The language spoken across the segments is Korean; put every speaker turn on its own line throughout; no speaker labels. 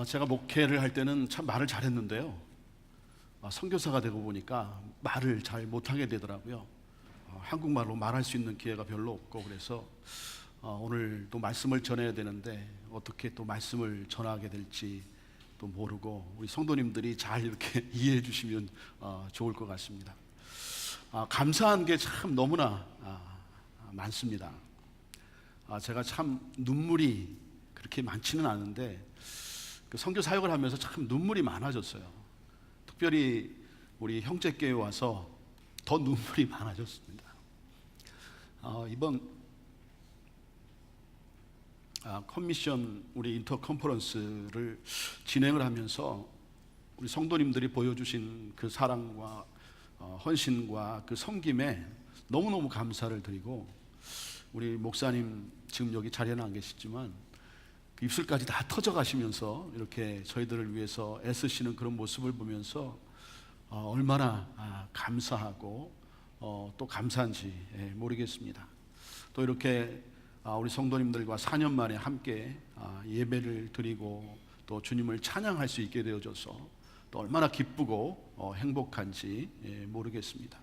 제가 목회를 할 때는 참 말을 잘했는데요. 선교사가 되고 보니까 말을 잘 못하게 되더라고요. 한국말로 말할 수 있는 기회가 별로 없고, 그래서 오늘 또 말씀을 전해야 되는데 어떻게 또 말씀을 전하게 될지 또 모르고, 우리 성도님들이 잘 이렇게 이해해 주시면 좋을 것 같습니다. 감사한 게 참 너무나 많습니다. 제가 참 눈물이 그렇게 많지는 않은데 그 선교 사역을 하면서 참 눈물이 많아졌어요. 특별히 우리 형제교회 와서 더 눈물이 많아졌습니다. 이번 커미션 우리 인터 컨퍼런스를 진행을 하면서 우리 성도님들이 보여주신 그 사랑과 헌신과 그 섬김에 너무너무 감사를 드리고, 우리 목사님 지금 여기 자리에는 안 계시지만 그 입술까지 다 터져 가시면서 이렇게 저희들을 위해서 애쓰시는 그런 모습을 보면서 얼마나 감사하고 또 감사한지 모르겠습니다. 또 이렇게 우리 성도님들과 4년 만에 함께 예배를 드리고 또 주님을 찬양할 수 있게 되어져서 또 얼마나 기쁘고 행복한지 모르겠습니다.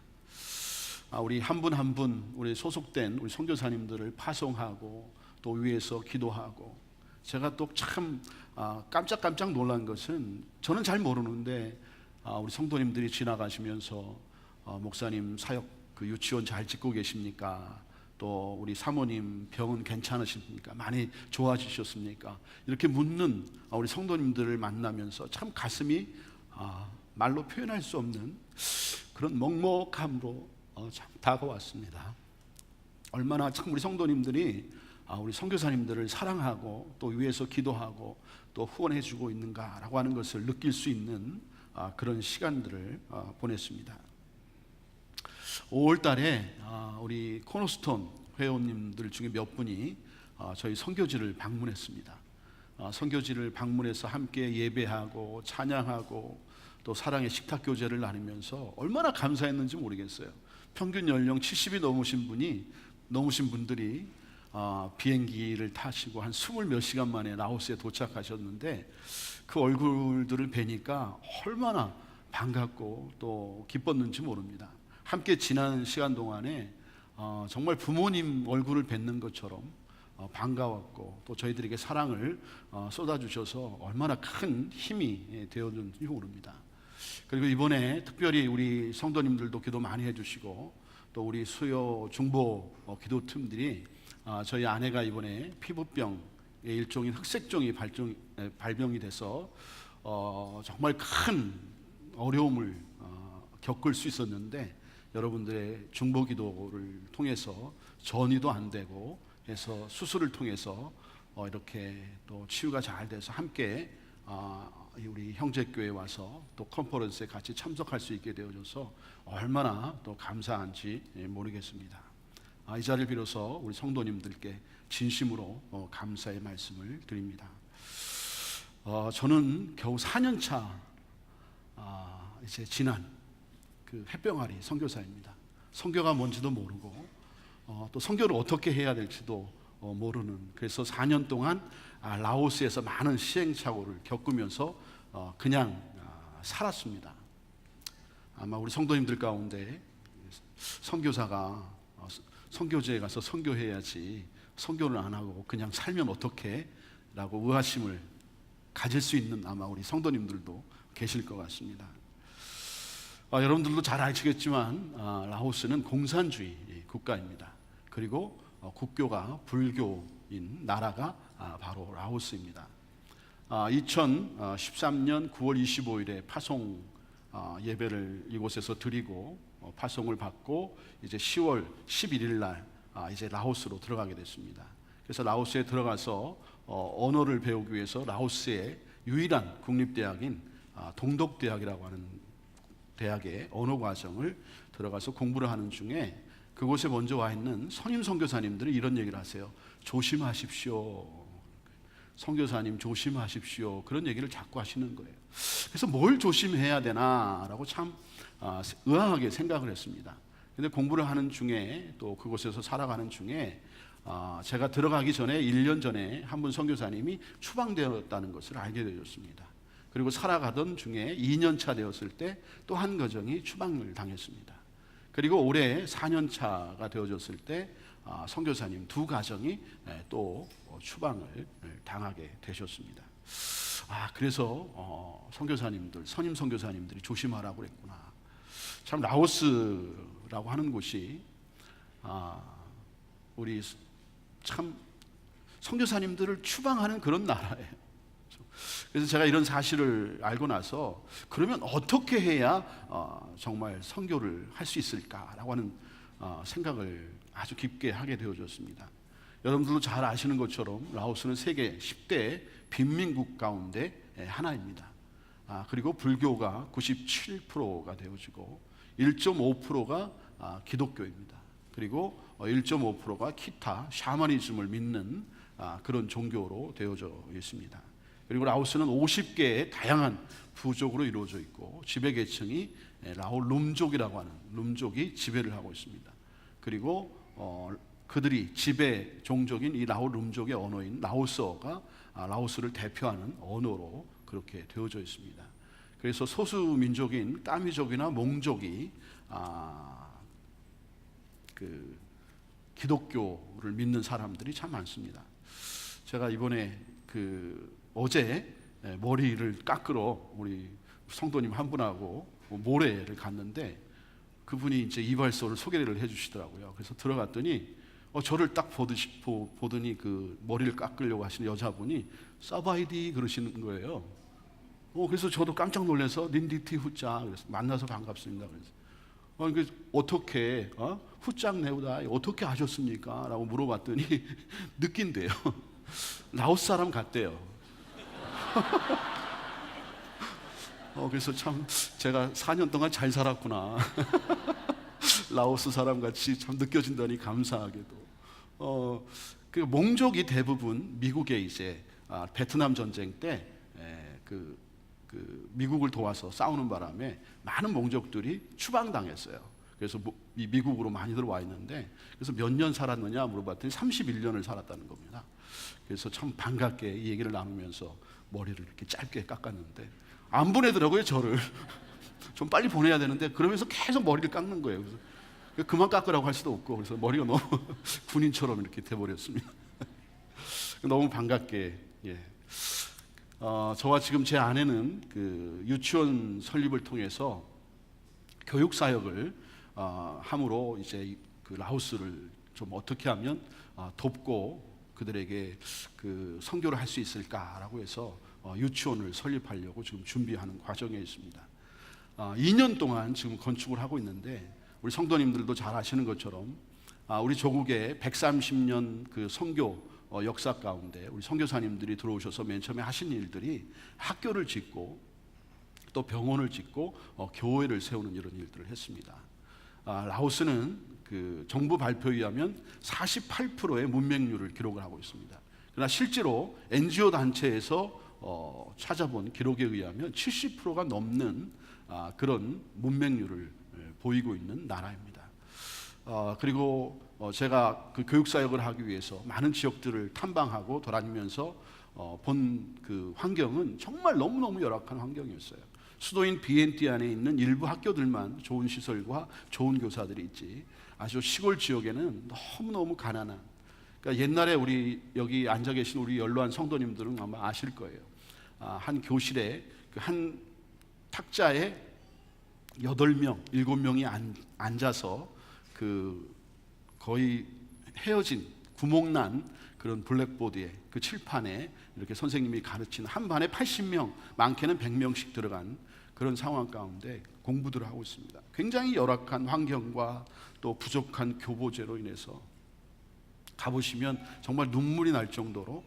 우리 한 분 한 분 우리 소속된 우리 선교사님들을 파송하고 또 위에서 기도하고, 제가 또 참 깜짝깜짝 놀란 것은, 저는 잘 모르는데 우리 성도님들이 지나가시면서 목사님 사역 그 유치원 잘 짓고 계십니까? 또 우리 사모님 병은 괜찮으십니까? 많이 좋아지셨습니까? 이렇게 묻는 우리 성도님들을 만나면서 참 가슴이 말로 표현할 수 없는 그런 먹먹함으로 참 다가왔습니다. 얼마나 참 우리 성도님들이 우리 선교사님들을 사랑하고 또 위에서 기도하고 또 후원해 주고 있는가라고 하는 것을 느낄 수 있는 그런 시간들을 보냈습니다. 5월 달에 우리 코너스톤 회원님들 중에 몇 분이 저희 선교지를 방문했습니다. 선교지를 방문해서 함께 예배하고 찬양하고 또 사랑의 식탁 교제를 나누면서 얼마나 감사했는지 모르겠어요. 평균 연령 70이 넘으신 분들이 비행기를 타시고 한 20몇 시간 만에 라오스에 도착하셨는데, 그 얼굴들을 뵈니까 얼마나 반갑고 또 기뻤는지 모릅니다. 함께 지난 시간 동안에 정말 부모님 얼굴을 뵙는 것처럼 반가웠고, 또 저희들에게 사랑을 쏟아주셔서 얼마나 큰 힘이 되었는지 모릅니다. 그리고 이번에 특별히 우리 성도님들도 기도 많이 해주시고, 또 우리 수요 중보 기도팀들이 저희 아내가 이번에 피부병의 일종인 흑색종이 발병이 돼서 정말 큰 어려움을 겪을 수 있었는데, 여러분들의 중보 기도를 통해서 전이도 안 되고 해서 수술을 통해서 이렇게 또 치유가 잘 돼서 함께 우리 형제교회에 와서 또 컨퍼런스에 같이 참석할 수 있게 되어져서 얼마나 또 감사한지 모르겠습니다. 이 자리를 빌어서 우리 성도님들께 진심으로 감사의 말씀을 드립니다. 저는 겨우 4년 차 이제 지난 그 햇병아리 선교사입니다. 선교가 뭔지도 모르고 또 선교를 어떻게 해야 될지도 모르는, 그래서 4년 동안 라오스에서 많은 시행착오를 겪으면서 그냥 살았습니다. 아마 우리 성도님들 가운데 선교사가 선교지에 가서 선교해야지 선교를 안 하고 그냥 살면 어떡해? 라고 의아심을 가질 수 있는 아마 우리 성도님들도 계실 것 같습니다. 여러분들도 잘 아시겠지만 라오스는 공산주의 국가입니다. 그리고 국교가 불교인 나라가 바로 라오스입니다. 2013년 9월 25일에 파송 예배를 이곳에서 드리고 파송을 받고 이제 10월 11일 날 이제 라오스로 들어가게 됐습니다. 그래서 라오스에 들어가서 언어를 배우기 위해서 라오스의 유일한 국립대학인 동독대학이라고 하는 대학의 언어 과정을 들어가서 공부를 하는 중에, 그곳에 먼저 와 있는 선임 선교사님들이 이런 얘기를 하세요. 조심하십시오. 선교사님 조심하십시오. 그런 얘기를 자꾸 하시는 거예요. 그래서 뭘 조심해야 되나라고 참 의아하게 생각을 했습니다. 근데 공부를 하는 중에 또 그곳에서 살아가는 중에 제가 들어가기 전에 1년 전에 한 분 선교사님이 추방되었다는 것을 알게 되었습니다. 그리고 살아가던 중에 2년 차 되었을 때 또 한 가정이 추방을 당했습니다. 그리고 올해 4년 차가 되어졌을 때 선교사님 두 가정이 또 추방을 당하게 되셨습니다. 그래서 선교사님들, 선임 선교사님들이 조심하라고 그랬구나. 참 라오스라고 하는 곳이 우리 참 선교사님들을 추방하는 그런 나라예요. 그래서 제가 이런 사실을 알고 나서 그러면 어떻게 해야 정말 선교를 할 수 있을까라고 하는 생각을 아주 깊게 하게 되어졌습니다. 여러분들도 잘 아시는 것처럼 라오스는 세계 10대 빈민국 가운데 하나입니다. 그리고 불교가 97%가 되어지고 1.5%가 기독교입니다. 그리고 1.5%가 기타 샤머니즘을 믿는 그런 종교로 되어져 있습니다. 그리고 라오스는 50개의 다양한 부족으로 이루어져 있고 지배 계층이 라오 룸족이라고 하는 룸족이 지배를 하고 있습니다. 그리고 그들이 지배 종족인 이 라오 룸족의 언어인 라오스어가 라오스를 대표하는 언어로 그렇게 되어져 있습니다. 그래서 소수 민족인 까미족이나 몽족이 그 기독교를 믿는 사람들이 참 많습니다. 제가 이번에 어제 머리를 깎으러 우리 성도님 한 분하고 모래를 갔는데 그분이 이제 이발소를 소개를 해주시더라고요. 그래서 들어갔더니 저를 딱 보더니 그 머리를 깎으려고 하시는 여자분이 서바이디 그러시는 거예요. 그래서 저도 깜짝 놀라서 닌디티 후짜 그래서 만나서 반갑습니다. 그래서 어떻게 후짝 내우다 어떻게 하셨습니까? 라고 물어봤더니 느낀대요. 라오스 사람 같대요. 그래서 참 제가 4년 동안 잘 살았구나. 라오스 사람 같이 참 느껴진다니 감사하게도. 그 몽족이 대부분 미국에 이제 베트남 전쟁 때 미국을 도와서 싸우는 바람에 많은 몽족들이 추방당했어요. 그래서 미국으로 많이들 와 있는데 그래서 몇 년 살았느냐 물어봤더니 31년을 살았다는 겁니다. 그래서 참 반갑게 이 얘기를 나누면서 머리를 이렇게 짧게 깎았는데 안 보내더라고요, 저를. 좀 빨리 보내야 되는데 그러면서 계속 머리를 깎는 거예요. 그래서 그만 깎으라고 할 수도 없고 그래서 머리가 너무 군인처럼 이렇게 돼버렸습니다. 너무 반갑게. 저와 지금 제 아내는 그 유치원 설립을 통해서 교육 사역을 함으로 이제 그 라오스를 좀 어떻게 하면 돕고 그들에게 그 선교를 할 수 있을까라고 해서 유치원을 설립하려고 지금 준비하는 과정에 있습니다. 2년 동안 지금 건축을 하고 있는데 우리 성도님들도 잘 아시는 것처럼 우리 조국의 130년 그 선교 역사 가운데 우리 선교사님들이 들어오셔서 맨 처음에 하신 일들이 학교를 짓고 또 병원을 짓고 교회를 세우는 이런 일들을 했습니다. 라오스는 그 정부 발표에 의하면 48%의 문맹률을 기록을 하고 있습니다. 그러나 실제로 NGO 단체에서 찾아본 기록에 의하면 70%가 넘는 그런 문맹률을 보이고 있는 나라입니다. 그리고 제가 그 교육 사역을 하기 위해서 많은 지역들을 탐방하고 돌아다니면서 본 그 환경은 정말 너무너무 열악한 환경이었어요. 수도인 비엔티 안에 있는 일부 학교들만 좋은 시설과 좋은 교사들이 있지 아주 시골 지역에는 너무너무 가난한, 그러니까 옛날에 우리 여기 앉아 계신 우리 연로한 성도님들은 아마 아실 거예요. 한 교실에 한 탁자에 8명, 7명이 앉아서 그 거의 헤어진 구멍난 그런 블랙보드에 그 칠판에 이렇게 선생님이 가르치는 한 반에 80명, 많게는 100명씩 들어간 그런 상황 가운데 공부들을 하고 있습니다. 굉장히 열악한 환경과 또 부족한 교보제로 인해서 가보시면 정말 눈물이 날 정도로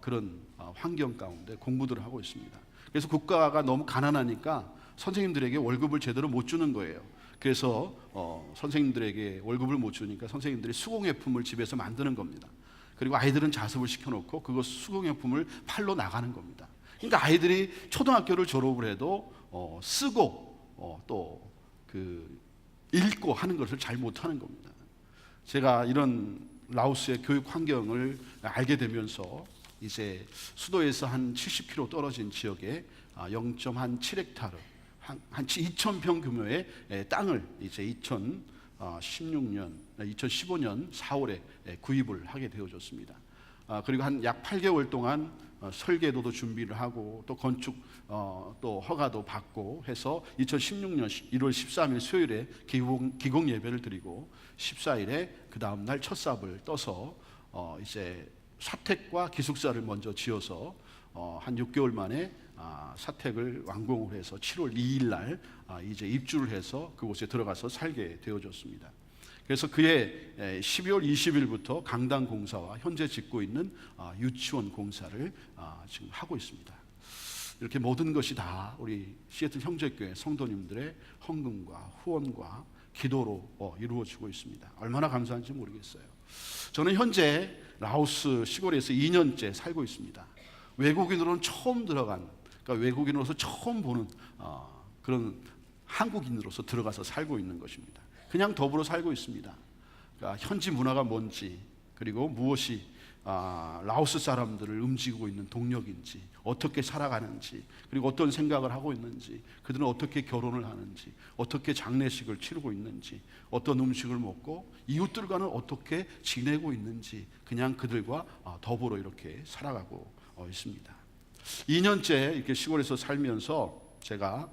그런 환경 가운데 공부들을 하고 있습니다. 그래서 국가가 너무 가난하니까 선생님들에게 월급을 제대로 못 주는 거예요. 그래서 선생님들에게 월급을 못 주니까 선생님들이 수공예품을 집에서 만드는 겁니다. 그리고 아이들은 자습을 시켜놓고 그거 수공예품을 팔러 나가는 겁니다. 그러니까 아이들이 초등학교를 졸업을 해도 쓰고 또 그 읽고 하는 것을 잘 못하는 겁니다. 제가 이런 라오스의 교육 환경을 알게 되면서 이제 수도에서 한 70km 떨어진 지역에 0.7헥타르 한 2,000평 규모의 땅을 이제 2015년 4월에 구입을 하게 되어졌습니다. 그리고 한 약 8개월 동안 설계도도 준비를 하고 또 건축 또 허가도 받고 해서 2016년 1월 13일 수요일에 기공 예배를 드리고 14일에 그 다음 날 첫 삽을 떠서 이제 사택과 기숙사를 먼저 지어서 한 6개월 만에 사택을 완공을 해서 7월 2일 날 이제 입주를 해서 그곳에 들어가서 살게 되어졌습니다. 그래서 그해 12월 20일부터 강당 공사와 현재 짓고 있는 유치원 공사를 지금 하고 있습니다. 이렇게 모든 것이 다 우리 시애틀 형제교회 성도님들의 헌금과 후원과 기도로 이루어지고 있습니다. 얼마나 감사한지 모르겠어요. 저는 현재 라오스 시골에서 2년째 살고 있습니다. 외국인으로는 처음 들어간, 그러니까 외국인으로서 처음 보는 그런 한국인으로서 들어가서 살고 있는 것입니다. 그냥 더불어 살고 있습니다. 그러니까 현지 문화가 뭔지, 그리고 무엇이 라오스 사람들을 움직이고 있는 동력인지, 어떻게 살아가는지, 그리고 어떤 생각을 하고 있는지, 그들은 어떻게 결혼을 하는지, 어떻게 장례식을 치르고 있는지, 어떤 음식을 먹고 이웃들과는 어떻게 지내고 있는지, 그냥 그들과 더불어 이렇게 살아가고 있습니다. 2년째 이렇게 시골에서 살면서 제가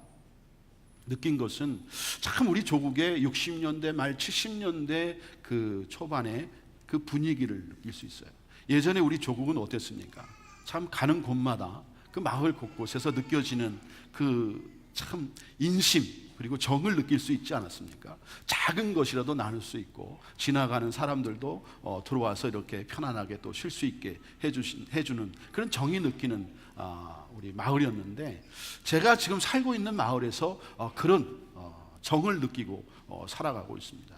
느낀 것은 참 우리 조국의 60년대 말 70년대 그 초반에 그 분위기를 느낄 수 있어요. 예전에 우리 조국은 어땠습니까? 참 가는 곳마다 그 마을 곳곳에서 느껴지는 그 참 인심 그리고 정을 느낄 수 있지 않았습니까? 작은 것이라도 나눌 수 있고 지나가는 사람들도 들어와서 이렇게 편안하게 또 쉴 수 있게 해주는 그런 정이 느끼는 우리 마을이었는데, 제가 지금 살고 있는 마을에서 그런 정을 느끼고 살아가고 있습니다.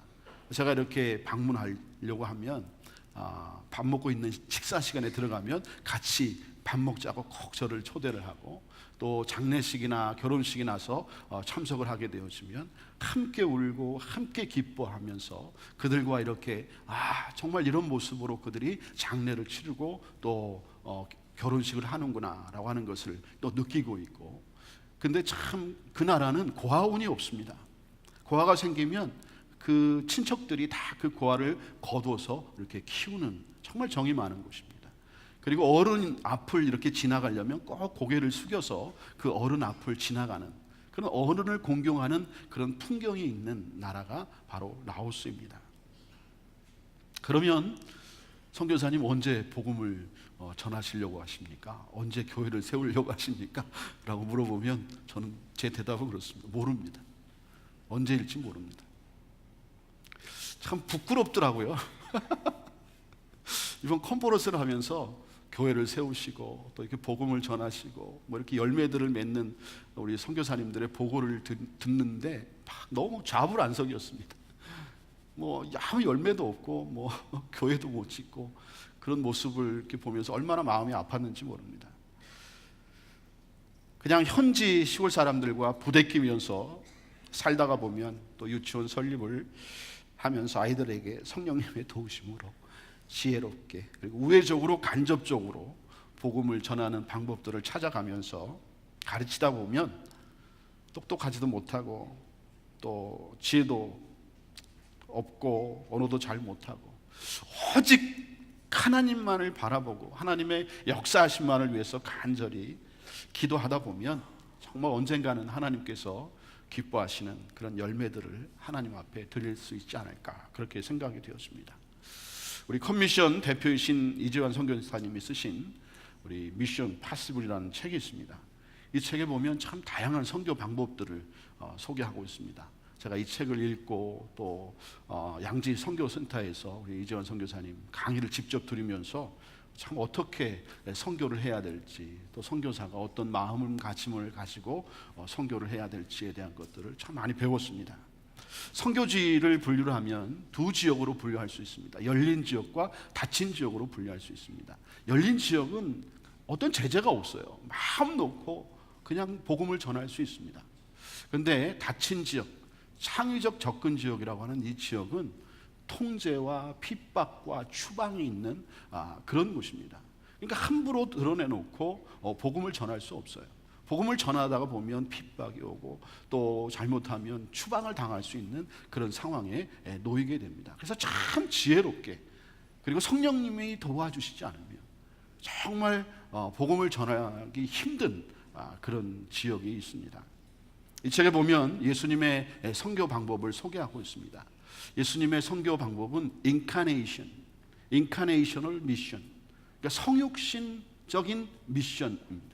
제가 이렇게 방문하려고 하면 밥 먹고 있는 식사 시간에 들어가면 같이 밥 먹자고 꼭 저를 초대를 하고, 또 장례식이나 결혼식이 나서 참석을 하게 되어지면 함께 울고 함께 기뻐하면서 그들과 이렇게 정말 이런 모습으로 그들이 장례를 치르고 또 결혼식을 하는구나 라고 하는 것을 또 느끼고 있고, 근데 참 그 나라는 고아원이 없습니다. 고아가 생기면 그 친척들이 다 그 고아를 거둬서 이렇게 키우는 정말 정이 많은 곳입니다. 그리고 어른 앞을 이렇게 지나가려면 꼭 고개를 숙여서 그 어른 앞을 지나가는 그런 어른을 공경하는 그런 풍경이 있는 나라가 바로 라오스입니다. 그러면 선교사님 언제 복음을 전하시려고 하십니까? 언제 교회를 세우려고 하십니까? 라고 물어보면 저는 제 대답은 그렇습니다. 모릅니다. 언제일지 모릅니다. 참 부끄럽더라고요. 이번 컨퍼런스를 하면서 교회를 세우시고 또 이렇게 복음을 전하시고 뭐 이렇게 열매들을 맺는 우리 선교사님들의 보고를 듣는데 너무 좌불안석이었습니다. 뭐 아무 열매도 없고 뭐 교회도 못 짓고 그런 모습을 이렇게 보면서 얼마나 마음이 아팠는지 모릅니다. 그냥 현지 시골 사람들과 부대끼면서 살다가 보면 또 유치원 설립을 하면서 아이들에게 성령님의 도우심으로 지혜롭게 그리고 우회적으로 간접적으로 복음을 전하는 방법들을 찾아가면서 가르치다 보면 똑똑하지도 못하고 또 지혜도 없고 언어도 잘 못하고 오직 하나님만을 바라보고 하나님의 역사하심만을 위해서 간절히 기도하다 보면 정말 언젠가는 하나님께서 기뻐하시는 그런 열매들을 하나님 앞에 드릴 수 있지 않을까, 그렇게 생각이 되었습니다. 우리 컴미션 대표이신 이재환 선교사님이 쓰신 우리 미션 파시블이라는 책이 있습니다. 이 책에 보면 참 다양한 선교 방법들을 소개하고 있습니다. 제가 이 책을 읽고 또 양지 선교센터에서 우리 이재환 선교사님 강의를 직접 들으면서 참 어떻게 선교를 해야 될지, 또 선교사가 어떤 마음가짐을 가지고 선교를 해야 될지에 대한 것들을 참 많이 배웠습니다. 선교지를 분류를 하면 두 지역으로 분류할 수 있습니다. 열린 지역과 닫힌 지역으로 분류할 수 있습니다. 열린 지역은 어떤 제재가 없어요. 마음 놓고 그냥 복음을 전할 수 있습니다. 그런데 닫힌 지역, 창의적 접근 지역이라고 하는 이 지역은 통제와 핍박과 추방이 있는 그런 곳입니다. 그러니까 함부로 드러내놓고 복음을 전할 수 없어요. 복음을 전하다가 보면 핍박이 오고 또 잘못하면 추방을 당할 수 있는 그런 상황에 놓이게 됩니다. 그래서 참 지혜롭게, 그리고 성령님이 도와주시지 않으면 정말 복음을 전하기 힘든 그런 지역이 있습니다. 이 책에 보면 예수님의 선교 방법을 소개하고 있습니다. 예수님의 선교 방법은 인카네이셔널 미션, 그러니까 성육신적인 미션입니다.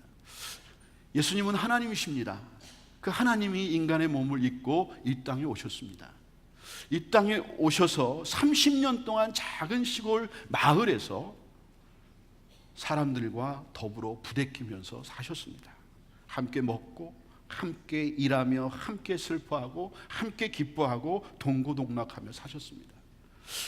예수님은 하나님이십니다. 그 하나님이 인간의 몸을 입고 이 땅에 오셨습니다. 이 땅에 오셔서 30년 동안 작은 시골 마을에서 사람들과 더불어 부대끼면서 사셨습니다. 함께 먹고 함께 일하며 함께 슬퍼하고 함께 기뻐하고 동고동락하며 사셨습니다.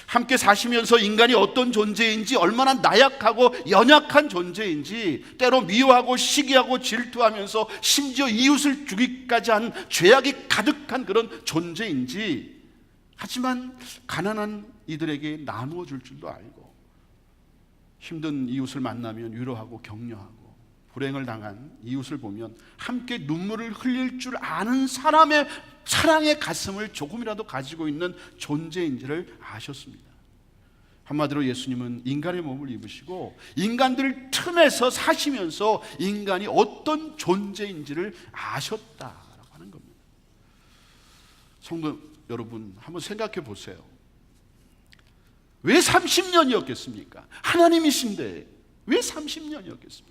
함께 사시면서 인간이 어떤 존재인지, 얼마나 나약하고 연약한 존재인지, 때로 미워하고 시기하고 질투하면서 심지어 이웃을 죽이기까지 한 죄악이 가득한 그런 존재인지, 하지만 가난한 이들에게 나누어 줄 줄도 알고, 힘든 이웃을 만나면 위로하고 격려하고, 불행을 당한 이웃을 보면 함께 눈물을 흘릴 줄 아는 사람의 사랑의 가슴을 조금이라도 가지고 있는 존재인지를 아셨습니다. 한마디로 예수님은 인간의 몸을 입으시고 인간들 틈에서 사시면서 인간이 어떤 존재인지를 아셨다라고 하는 겁니다. 성도 여러분, 한번 생각해 보세요. 왜 30년이었겠습니까? 하나님이신데 왜 30년이었겠습니까?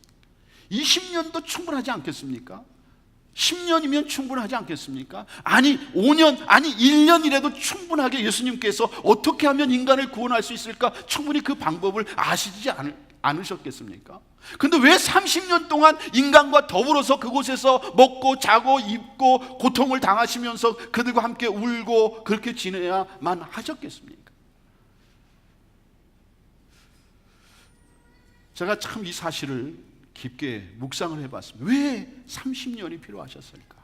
20년도 충분하지 않겠습니까? 10년이면 충분하지 않겠습니까? 아니 5년, 아니 1년이라도 충분하게 예수님께서 어떻게 하면 인간을 구원할 수 있을까? 충분히 그 방법을 아시지 않으셨겠습니까? 근데 왜 30년 동안 인간과 더불어서 그곳에서 먹고 자고 입고 고통을 당하시면서 그들과 함께 울고 그렇게 지내야만 하셨겠습니까? 제가 참 이 사실을 깊게 묵상을 해봤습니다. 왜 30년이 필요하셨을까?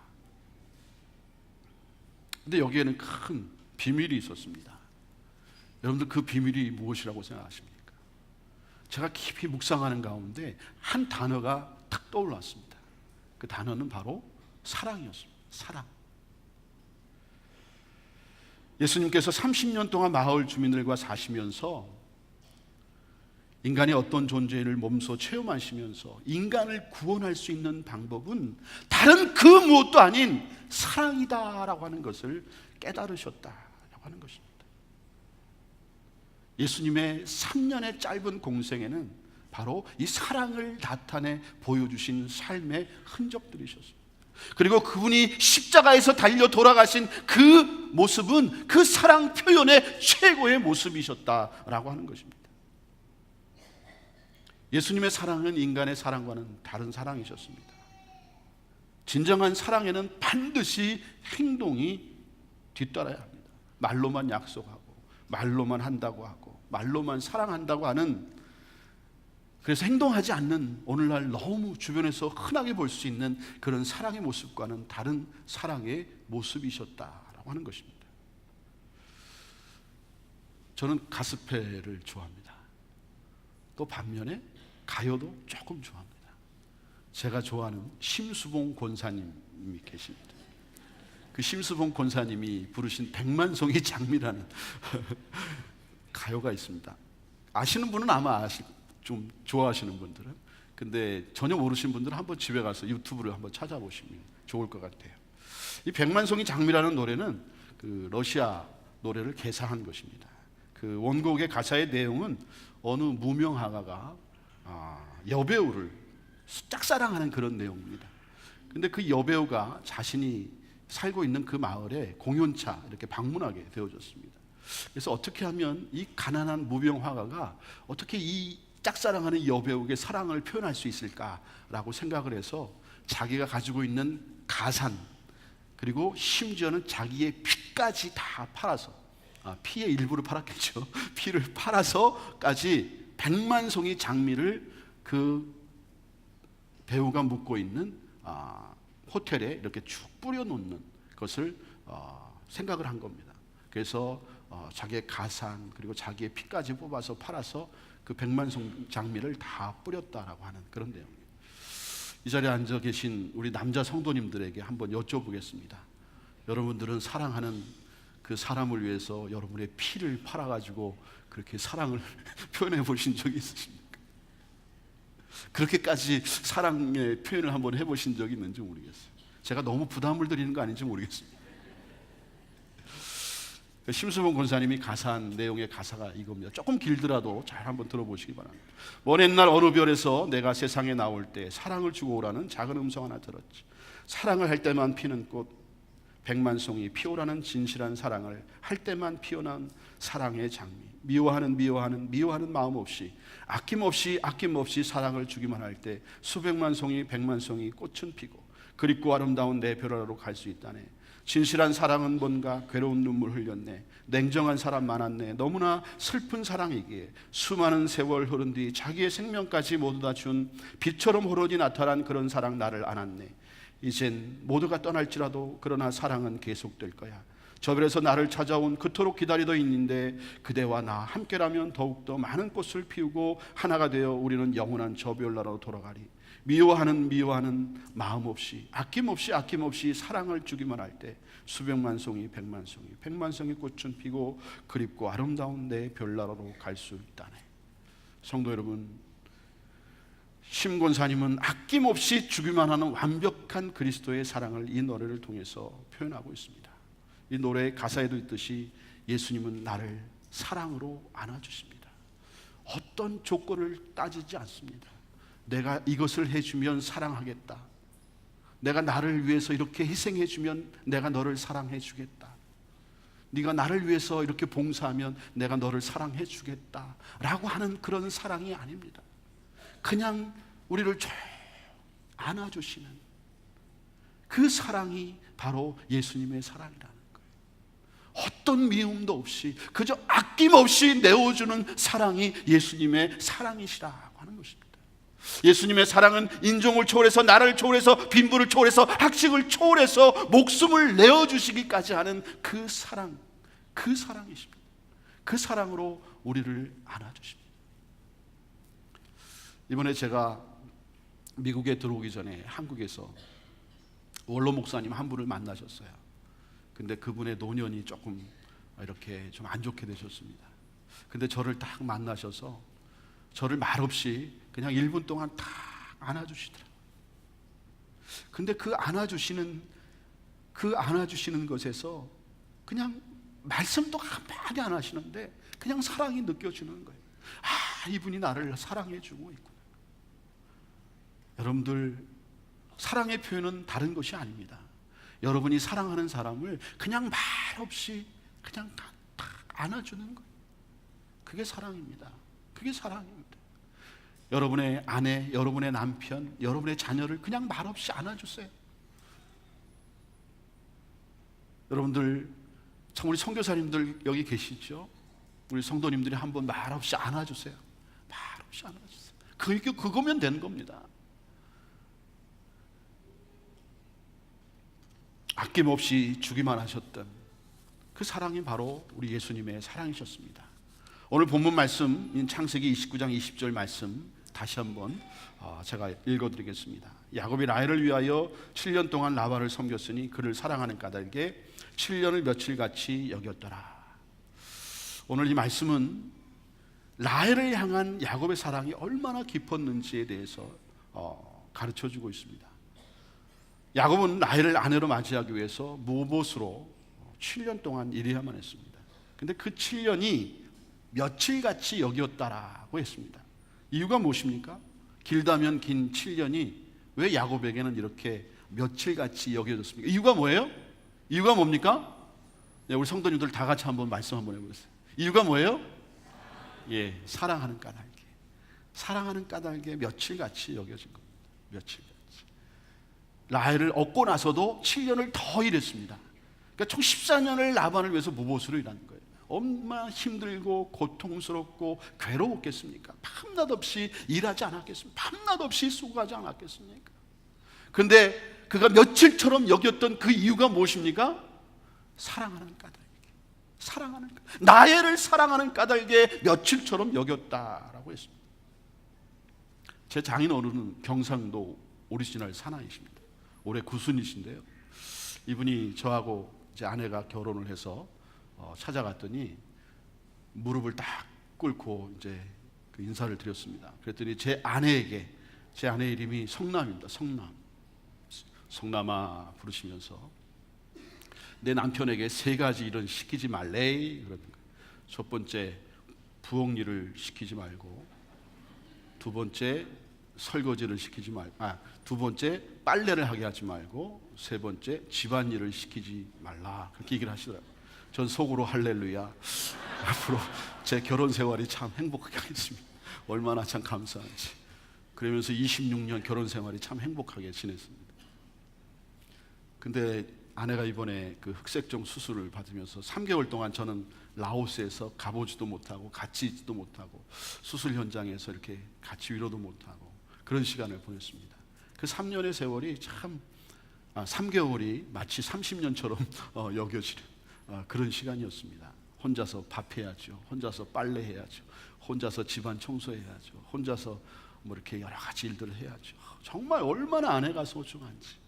근데 여기에는 큰 비밀이 있었습니다. 여러분들 그 비밀이 무엇이라고 생각하십니까? 제가 깊이 묵상하는 가운데 한 단어가 탁 떠올랐습니다. 그 단어는 바로 사랑이었습니다. 사랑. 예수님께서 30년 동안 마을 주민들과 사시면서 인간이 어떤 존재를 몸소 체험하시면서 인간을 구원할 수 있는 방법은 다른 그 무엇도 아닌 사랑이다라고 하는 것을 깨달으셨다라고 하는 것입니다. 예수님의 3년의 짧은 공생에는 바로 이 사랑을 나타내 보여주신 삶의 흔적들이셨습니다. 그리고 그분이 십자가에서 달려 돌아가신 그 모습은 그 사랑 표현의 최고의 모습이셨다라고 하는 것입니다. 예수님의 사랑은 인간의 사랑과는 다른 사랑이셨습니다. 진정한 사랑에는 반드시 행동이 뒤따라야 합니다. 말로만 약속하고 말로만 한다고 하고 말로만 사랑한다고 하는, 그래서 행동하지 않는 오늘날 너무 주변에서 흔하게 볼 수 있는 그런 사랑의 모습과는 다른 사랑의 모습이셨다라고 하는 것입니다. 저는 가스펠을 좋아합니다. 또 반면에 가요도 조금 좋아합니다. 제가 좋아하는 심수봉 권사님이 계십니다. 그 심수봉 권사님이 부르신 백만송이 장미라는 가요가 있습니다. 아시는 분은 아마 좀 좋아하시는 분들은, 근데 전혀 모르시는 분들은 한번 집에 가서 유튜브를 한번 찾아보시면 좋을 것 같아요. 이 백만송이 장미라는 노래는 그 러시아 노래를 개사한 것입니다. 그 원곡의 가사의 내용은 어느 무명 화가가 여배우를 짝사랑하는 그런 내용입니다. 근데 그 여배우가 자신이 살고 있는 그 마을에 공연차 이렇게 방문하게 되어졌습니다. 그래서 어떻게 하면 이 가난한 무명 화가가 어떻게 이 짝사랑하는 여배우에게 사랑을 표현할 수 있을까라고 생각을 해서 자기가 가지고 있는 가산, 그리고 심지어는 자기의 피까지 다 팔아서, 피의 일부를 팔았겠죠. 피를 팔아서까지 백만송이 장미를 그 배우가 묵고 있는 호텔에 이렇게 쭉 뿌려놓는 것을 생각을 한 겁니다. 그래서 자기의 가산 그리고 자기의 피까지 뽑아서 팔아서 그 백만송 장미를 다 뿌렸다라고 하는 그런 내용입니다. 이 자리에 앉아 계신 우리 남자 성도님들에게 한번 여쭤보겠습니다. 여러분들은 사랑하는 그 사람을 위해서 여러분의 피를 팔아가지고 그렇게 사랑을 표현해 보신 적이 있으십니까? 그렇게까지 사랑의 표현을 한번 해보신 적이 있는지 모르겠어요. 제가 너무 부담을 드리는 거 아닌지 모르겠습니다. 심수봉 권사님이 가사한 내용의 가사가 이겁니다. 조금 길더라도 잘 한번 들어보시기 바랍니다. 먼 옛날 어느 별에서 내가 세상에 나올 때 사랑을 주고 오라는 작은 음성 하나 들었지. 사랑을 할 때만 피는 꽃 백만송이 피오라는 진실한 사랑을 할 때만 피어난 사랑의 장미. 미워하는 마음 없이 아낌없이 사랑을 주기만 할 때 수백만 송이 백만송이 꽃은 피고 그립고 아름다운 내 별아래로 갈 수 있다네. 진실한 사랑은 뭔가 괴로운 눈물 흘렸네. 냉정한 사람 많았네. 너무나 슬픈 사랑이기에 수많은 세월 흐른 뒤 자기의 생명까지 모두 다 준 빛처럼 호련히 나타난 그런 사랑 나를 안았네. 이젠 모두가 떠날지라도 그러나 사랑은 계속될 거야. 저 별에서 나를 찾아온 그토록 기다리던 있는데 그대와 나 함께라면 더욱더 많은 꽃을 피우고 하나가 되어 우리는 영원한 저 별나라로 돌아가리. 미워하는 마음 없이 아낌없이 사랑을 주기만 할 때 수백만 송이 백만 송이 꽃은 피고 그립고 아름다운 내 별나라로 갈 수 있다네. 성도 여러분, 심권사님은 아낌없이 주기만 하는 완벽한 그리스도의 사랑을 이 노래를 통해서 표현하고 있습니다. 이 노래의 가사에도 있듯이 예수님은 나를 사랑으로 안아주십니다. 어떤 조건을 따지지 않습니다. 내가 이것을 해주면 사랑하겠다. 내가 나를 위해서 이렇게 희생해주면 내가 너를 사랑해주겠다. 네가 나를 위해서 이렇게 봉사하면 내가 너를 사랑해주겠다 라고 하는 그런 사랑이 아닙니다. 그냥 우리를 쭉 안아주시는 그 사랑이 바로 예수님의 사랑이라는 거예요. 어떤 미움도 없이 그저 아낌없이 내어주는 사랑이 예수님의 사랑이시라고 하는 것입니다. 예수님의 사랑은 인종을 초월해서 나를 초월해서 빈부를 초월해서 학식을 초월해서 목숨을 내어주시기까지 하는 그 사랑이십니다. 그 사랑으로 우리를 안아주십니다. 이번에 제가 미국에 들어오기 전에 한국에서 원로 목사님 한 분을 만나셨어요. 근데 그분의 노년이 조금 이렇게 좀 안 좋게 되셨습니다. 근데 저를 딱 만나셔서 저를 말없이 그냥 1분 동안 딱 안아주시더라고요. 근데 그 안아주시는 것에서 그냥 말씀도 한마디 안 하시는데 그냥 사랑이 느껴지는 거예요. 아, 이분이 나를 사랑해주고 있구나. 여러분들, 사랑의 표현은 다른 것이 아닙니다. 여러분이 사랑하는 사람을 그냥 말없이 그냥 딱 안아주는 거예요. 그게 사랑입니다. 그게 사랑입니다. 여러분의 아내, 여러분의 남편, 여러분의 자녀를 그냥 말없이 안아주세요. 여러분들, 참 우리 선교사님들 여기 계시죠? 우리 성도님들이 한번 말없이 안아주세요. 말없이 안아주세요. 그거면 되는 겁니다. 아낌없이 주기만 하셨던 그 사랑이 바로 우리 예수님의 사랑이셨습니다. 오늘 본문 말씀인 창세기 29장 20절 말씀 다시 한번 제가 읽어드리겠습니다. 야곱이 라헬을 위하여 7년 동안 라반을 섬겼으니 그를 사랑하는 까닭에 7년을 며칠같이 여겼더라. 오늘 이 말씀은 라헬을 향한 야곱의 사랑이 얼마나 깊었는지에 대해서 가르쳐주고 있습니다. 야곱은 라헬을 아내로 맞이하기 위해서 무봇으로 7년 동안 일해야만 했습니다. 근데 그 7년이 며칠같이 여겼다라고 했습니다. 이유가 무엇입니까? 길다면 긴 7년이 왜 야곱에게는 이렇게 며칠같이 여겨졌습니까? 이유가 뭐예요? 이유가 뭡니까? 네, 우리 성도님들 다 같이 한번 말씀 한번 해보세요. 이유가 뭐예요? 예, 사랑하는 까닭에 며칠같이 여겨진 겁니다. 며칠같이. 라헬을 얻고 나서도 7년을 더 일했습니다. 그러니까 총 14년을 라반을 위해서 무봇으로 일하는 거예요. 얼마나 힘들고 고통스럽고 괴로웠겠습니까? 밤낮 없이 일하지 않았겠습니까? 밤낮 없이 수고하지 않았겠습니까? 근데 그가 며칠처럼 여겼던 그 이유가 무엇입니까? 사랑하는 까닭이에요. 사랑하는 나애를 사랑하는 까닭에 며칠처럼 여겼다라고 했습니다. 제 장인 어른은 경상도 오리지널 사나이십니다. 올해 9순이신데요. 이분이 저하고 이제 아내가 결혼을 해서 찾아갔더니 무릎을 딱 꿇고 이제 그 인사를 드렸습니다. 그랬더니 제 아내 이름이 성남입니다. 성남아 부르시면서 내 남편에게 3가지 일은 시키지 말래. 그러는 거예요. 첫 번째, 부엌 일을 시키지 말고, 두 번째, 설거지를 시키지 말고, 두 번째, 빨래를 하게 하지 말고, 세 번째, 집안일을 시키지 말라. 그렇게 얘기를 하시더라고요. 전 속으로 할렐루야. 앞으로 제 결혼 생활이 참 행복하게 하겠습니다. 얼마나 참 감사한지. 그러면서 26년 결혼 생활이 참 행복하게 지냈습니다. 근데 아내가 이번에 그 흑색종 수술을 받으면서 3개월 동안 저는 라오스에서 가보지도 못하고 같이 있지도 못하고 수술 현장에서 이렇게 같이 위로도 못하고 그런 시간을 보냈습니다. 그 3년의 세월이 참 3개월이 마치 30년처럼 여겨지는 그런 시간이었습니다. 혼자서 밥해야죠. 혼자서 빨래해야죠. 혼자서 집안 청소해야죠. 혼자서 뭐 이렇게 여러 가지 일들을 해야죠. 정말 얼마나 아내가 소중한지.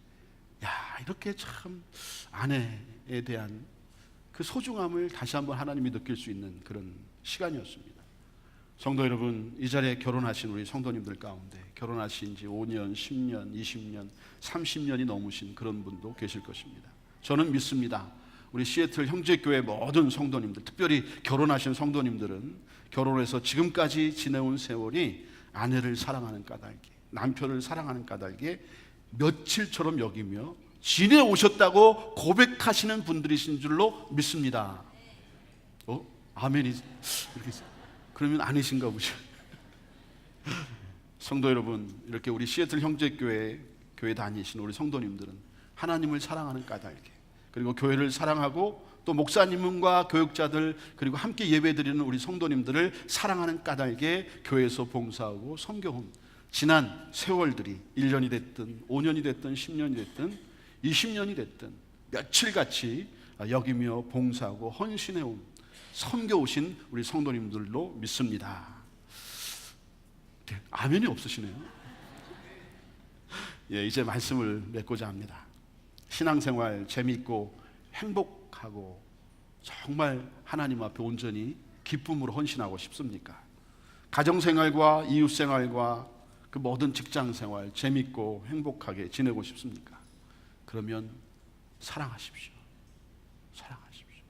이렇게 참 아내에 대한 그 소중함을 다시 한번 하나님이 느낄 수 있는 그런 시간이었습니다. 성도 여러분, 이 자리에 결혼하신 우리 성도님들 가운데 결혼하신 지 5년, 10년, 20년, 30년이 넘으신 그런 분도 계실 것입니다. 저는 믿습니다. 우리 시애틀 형제교회 모든 성도님들, 특별히 결혼하신 성도님들은 결혼해서 지금까지 지내온 세월이 아내를 사랑하는 까닭에, 남편을 사랑하는 까닭에 며칠처럼 여기며 지내오셨다고 고백하시는 분들이신 줄로 믿습니다. 아멘이 이렇게 그러면 아니신가 보죠. 성도 여러분, 이렇게 우리 시애틀 형제교회 교회 다니신 우리 성도님들은 하나님을 사랑하는 까닭에, 그리고 교회를 사랑하고 또 목사님과 교육자들 그리고 함께 예배드리는 우리 성도님들을 사랑하는 까닭에 교회에서 봉사하고 섬겨온 지난 세월들이 1년이 됐든 5년이 됐든 10년이 됐든 20년이 됐든 며칠같이 여기며 봉사하고 헌신해온 섬겨오신 우리 성도님들로 믿습니다. 아멘이 없으시네요. 이제 말씀을 맺고자 합니다. 신앙생활 재미있고 행복하고 정말 하나님 앞에 온전히 기쁨으로 헌신하고 싶습니까? 가정생활과 이웃생활과 그 모든 직장생활 재미있고 행복하게 지내고 싶습니까? 그러면 사랑하십시오. 사랑하십시오.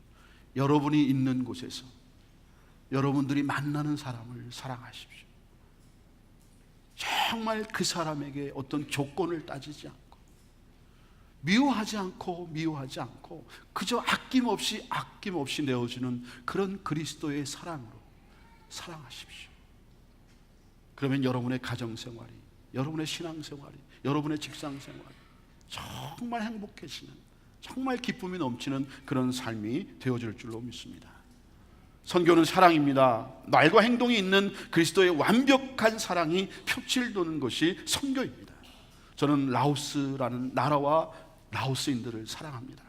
여러분이 있는 곳에서 여러분들이 만나는 사람을 사랑하십시오. 정말 그 사람에게 어떤 조건을 따지지 않고 미워하지 않고 그저 아낌없이 내어주는 그런 그리스도의 사랑으로 사랑하십시오. 그러면 여러분의 가정생활이, 여러분의 신앙생활이, 여러분의 직장생활이 정말 행복해지는, 정말 기쁨이 넘치는 그런 삶이 되어질 줄로 믿습니다. 선교는 사랑입니다. 말과 행동이 있는 그리스도의 완벽한 사랑이 표출되는 것이 선교입니다. 저는 라오스라는 나라와 라오스인들을 사랑합니다.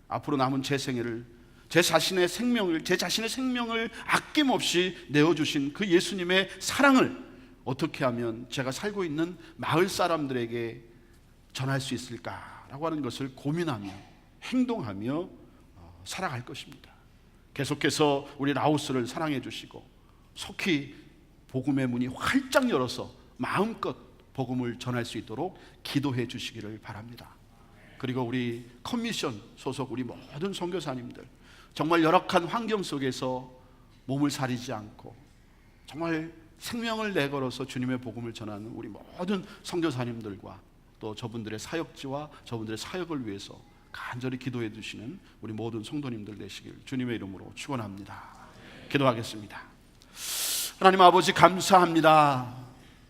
앞으로 남은 제 생애를 제 자신의 생명을 아낌없이 내어주신 그 예수님의 사랑을 어떻게 하면 제가 살고 있는 마을 사람들에게 전할 수 있을까라고 하는 것을 고민하며 행동하며 살아갈 것입니다. 계속해서 우리 라오스를 사랑해 주시고 속히 복음의 문이 활짝 열어서 마음껏 복음을 전할 수 있도록 기도해 주시기를 바랍니다. 그리고 우리 커미션 소속 우리 모든 선교사님들, 정말 열악한 환경 속에서 몸을 사리지 않고 정말 생명을 내걸어서 주님의 복음을 전하는 우리 모든 선교사님들과 또 저분들의 사역지와 저분들의 사역을 위해서 간절히 기도해 주시는 우리 모든 성도님들 되시길 주님의 이름으로 축원합니다. 기도하겠습니다. 하나님 아버지, 감사합니다.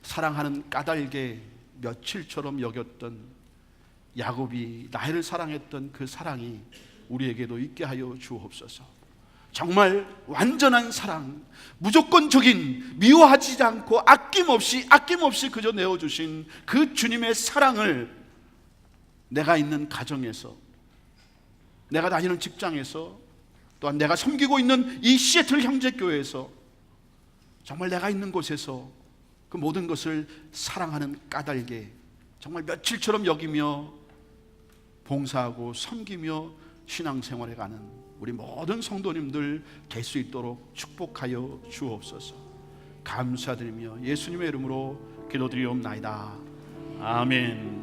사랑하는 까닭에 며칠처럼 여겼던 야곱이 나를 사랑했던 그 사랑이 우리에게도 있게 하여 주옵소서. 정말 완전한 사랑, 무조건적인, 미워하지 않고 아낌없이 그저 내어주신 그 주님의 사랑을 내가 있는 가정에서, 내가 다니는 직장에서, 또한 내가 섬기고 있는 이 시애틀 형제교회에서 정말 내가 있는 곳에서 그 모든 것을 사랑하는 까닭에 정말 며칠처럼 여기며 봉사하고 섬기며 신앙생활에 가는 우리 모든 성도님들 될 수 있도록 축복하여 주옵소서. 감사드리며 예수님의 이름으로 기도드리옵나이다. 아멘.